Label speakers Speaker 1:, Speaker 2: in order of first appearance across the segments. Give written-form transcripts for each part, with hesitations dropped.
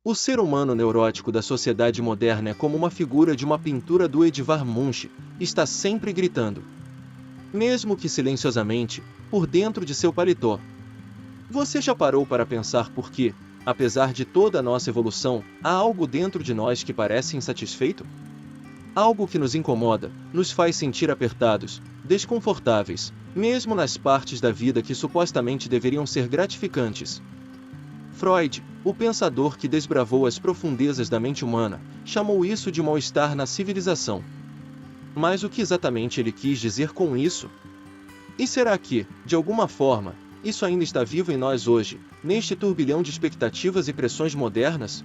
Speaker 1: O ser humano neurótico da sociedade moderna é como uma figura de uma pintura do Edvard Munch, está sempre gritando. Mesmo que silenciosamente, por dentro de seu paletó. Você já parou para pensar por que, apesar de toda a nossa evolução, há algo dentro de nós que parece insatisfeito? Algo que nos incomoda, nos faz sentir apertados, desconfortáveis, mesmo nas partes da vida que supostamente deveriam ser gratificantes. Freud, o pensador que desbravou as profundezas da mente humana, chamou isso de mal-estar na civilização. Mas o que exatamente ele quis dizer com isso? E será que, de alguma forma, isso ainda está vivo em nós hoje, neste turbilhão de expectativas e pressões modernas?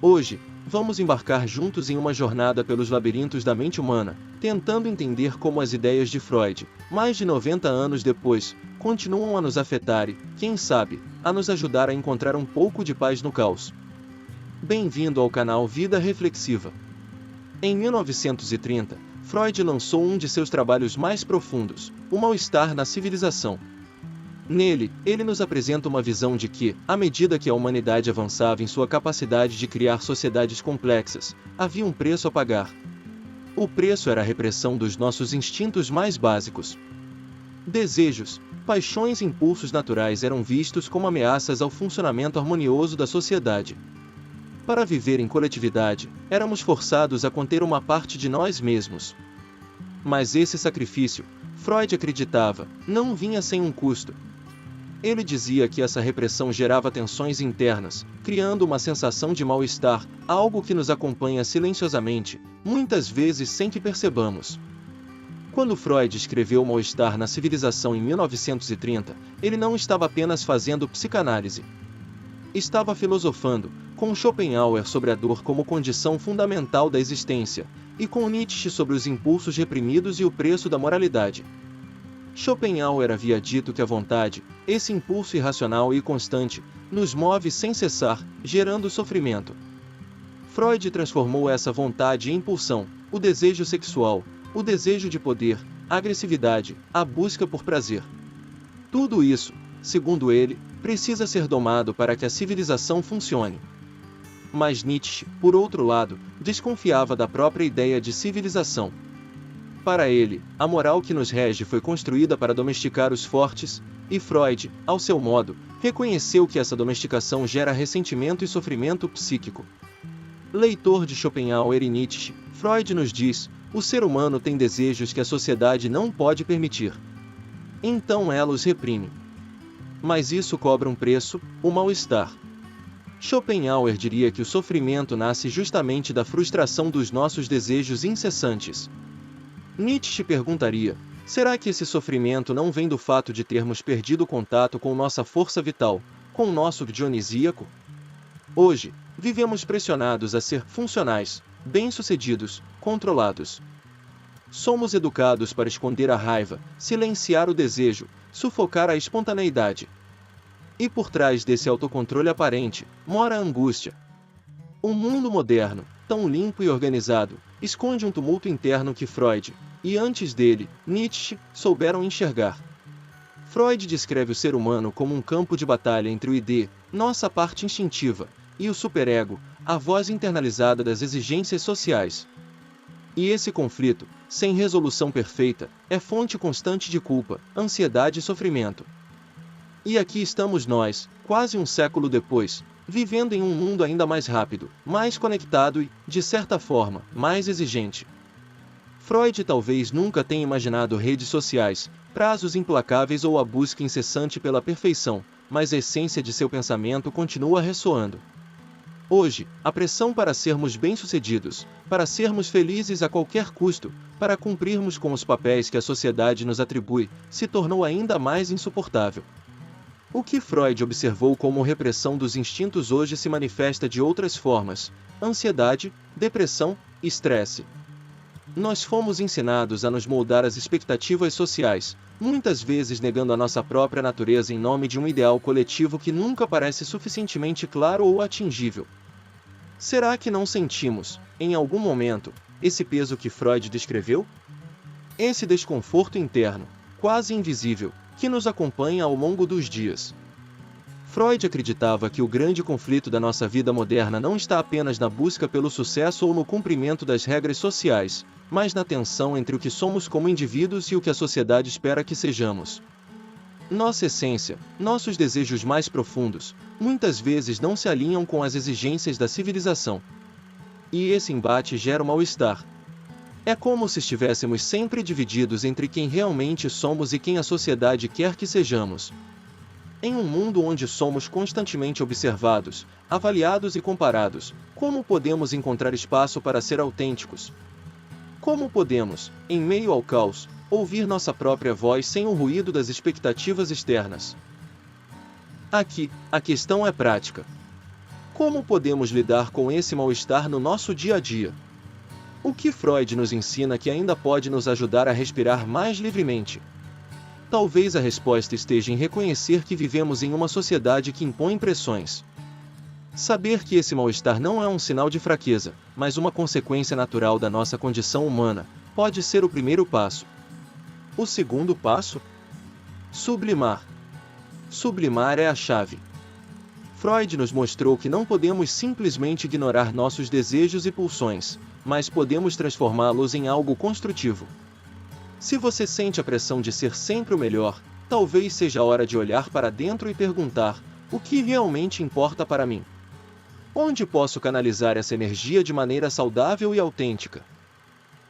Speaker 1: Hoje, vamos embarcar juntos em uma jornada pelos labirintos da mente humana, tentando entender como as ideias de Freud, mais de 90 anos depois, continuam a nos afetar e, quem sabe, a nos ajudar a encontrar um pouco de paz no caos. Bem-vindo ao canal Vida Reflexiva. Em 1930, Freud lançou um de seus trabalhos mais profundos, O Mal-Estar na Civilização. Nele, ele nos apresenta uma visão de que, à medida que a humanidade avançava em sua capacidade de criar sociedades complexas, havia um preço a pagar. O preço era a repressão dos nossos instintos mais básicos. Desejos, paixões e impulsos naturais eram vistos como ameaças ao funcionamento harmonioso da sociedade. Para viver em coletividade, éramos forçados a conter uma parte de nós mesmos. Mas esse sacrifício, Freud acreditava, não vinha sem um custo. Ele dizia que essa repressão gerava tensões internas, criando uma sensação de mal-estar, algo que nos acompanha silenciosamente, muitas vezes sem que percebamos. Quando Freud escreveu O Mal-Estar na Civilização em 1930, ele não estava apenas fazendo psicanálise. Estava filosofando, com Schopenhauer sobre a dor como condição fundamental da existência, e com Nietzsche sobre os impulsos reprimidos e o preço da moralidade. Schopenhauer havia dito que a vontade, esse impulso irracional e constante, nos move sem cessar, gerando sofrimento. Freud transformou essa vontade em pulsão, o desejo sexual, o desejo de poder, a agressividade, a busca por prazer. Tudo isso, segundo ele, precisa ser domado para que a civilização funcione. Mas Nietzsche, por outro lado, desconfiava da própria ideia de civilização. Para ele, a moral que nos rege foi construída para domesticar os fortes, e Freud, ao seu modo, reconheceu que essa domesticação gera ressentimento e sofrimento psíquico. Leitor de Schopenhauer e Nietzsche, Freud nos diz: o ser humano tem desejos que a sociedade não pode permitir. Então ela os reprime. Mas isso cobra um preço, o mal-estar. Schopenhauer diria que o sofrimento nasce justamente da frustração dos nossos desejos incessantes. Nietzsche perguntaria: será que esse sofrimento não vem do fato de termos perdido o contato com nossa força vital, com o nosso dionisíaco? Hoje, vivemos pressionados a ser funcionais, bem-sucedidos, controlados. Somos educados para esconder a raiva, silenciar o desejo, sufocar a espontaneidade. E por trás desse autocontrole aparente, mora a angústia. O mundo moderno, tão limpo e organizado, esconde um tumulto interno que Freud, e antes dele, Nietzsche, souberam enxergar. Freud descreve o ser humano como um campo de batalha entre o id, nossa parte instintiva, e o superego, a voz internalizada das exigências sociais. E esse conflito, sem resolução perfeita, é fonte constante de culpa, ansiedade e sofrimento. E aqui estamos nós, quase um século depois, vivendo em um mundo ainda mais rápido, mais conectado e, de certa forma, mais exigente. Freud talvez nunca tenha imaginado redes sociais, prazos implacáveis ou a busca incessante pela perfeição, mas a essência de seu pensamento continua ressoando. Hoje, a pressão para sermos bem-sucedidos, para sermos felizes a qualquer custo, para cumprirmos com os papéis que a sociedade nos atribui, se tornou ainda mais insuportável. O que Freud observou como repressão dos instintos hoje se manifesta de outras formas: ansiedade, depressão, estresse. Nós fomos ensinados a nos moldar às expectativas sociais, muitas vezes negando a nossa própria natureza em nome de um ideal coletivo que nunca parece suficientemente claro ou atingível. Será que não sentimos, em algum momento, esse peso que Freud descreveu? Esse desconforto interno, quase invisível, que nos acompanha ao longo dos dias. Freud acreditava que o grande conflito da nossa vida moderna não está apenas na busca pelo sucesso ou no cumprimento das regras sociais, mas na tensão entre o que somos como indivíduos e o que a sociedade espera que sejamos. Nossa essência, nossos desejos mais profundos, muitas vezes não se alinham com as exigências da civilização. E esse embate gera um mal-estar. É como se estivéssemos sempre divididos entre quem realmente somos e quem a sociedade quer que sejamos. Em um mundo onde somos constantemente observados, avaliados e comparados, como podemos encontrar espaço para ser autênticos? Como podemos, em meio ao caos, ouvir nossa própria voz sem o ruído das expectativas externas? Aqui, a questão é prática. Como podemos lidar com esse mal-estar no nosso dia a dia? O que Freud nos ensina que ainda pode nos ajudar a respirar mais livremente? Talvez a resposta esteja em reconhecer que vivemos em uma sociedade que impõe pressões. Saber que esse mal-estar não é um sinal de fraqueza, mas uma consequência natural da nossa condição humana, pode ser o primeiro passo. O segundo passo? Sublimar. Sublimar é a chave. Freud nos mostrou que não podemos simplesmente ignorar nossos desejos e pulsões, mas podemos transformá-los em algo construtivo. Se você sente a pressão de ser sempre o melhor, talvez seja a hora de olhar para dentro e perguntar: o que realmente importa para mim? Onde posso canalizar essa energia de maneira saudável e autêntica?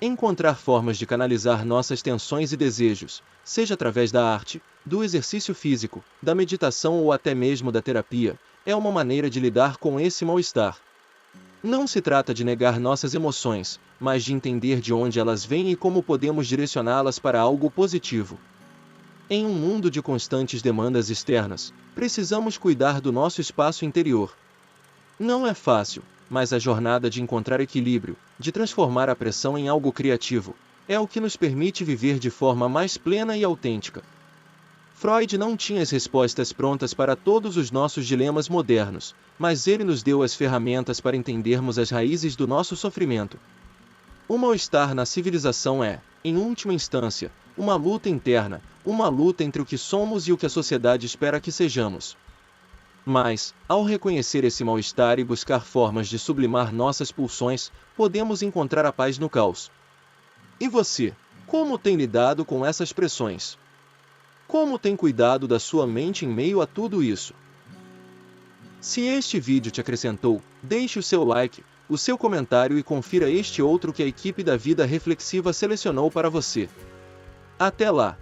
Speaker 1: Encontrar formas de canalizar nossas tensões e desejos, seja através da arte, do exercício físico, da meditação ou até mesmo da terapia, é uma maneira de lidar com esse mal-estar. Não se trata de negar nossas emoções, mas de entender de onde elas vêm e como podemos direcioná-las para algo positivo. Em um mundo de constantes demandas externas, precisamos cuidar do nosso espaço interior. Não é fácil, mas a jornada de encontrar equilíbrio, de transformar a pressão em algo criativo, é o que nos permite viver de forma mais plena e autêntica. Freud não tinha as respostas prontas para todos os nossos dilemas modernos, mas ele nos deu as ferramentas para entendermos as raízes do nosso sofrimento. O mal-estar na civilização é, em última instância, uma luta interna, uma luta entre o que somos e o que a sociedade espera que sejamos. Mas, ao reconhecer esse mal-estar e buscar formas de sublimar nossas pulsões, podemos encontrar a paz no caos. E você, como tem lidado com essas pressões? Como tem cuidado da sua mente em meio a tudo isso? Se este vídeo te acrescentou, deixe o seu like, o seu comentário e confira este outro que a equipe da Vida Reflexiva selecionou para você. Até lá!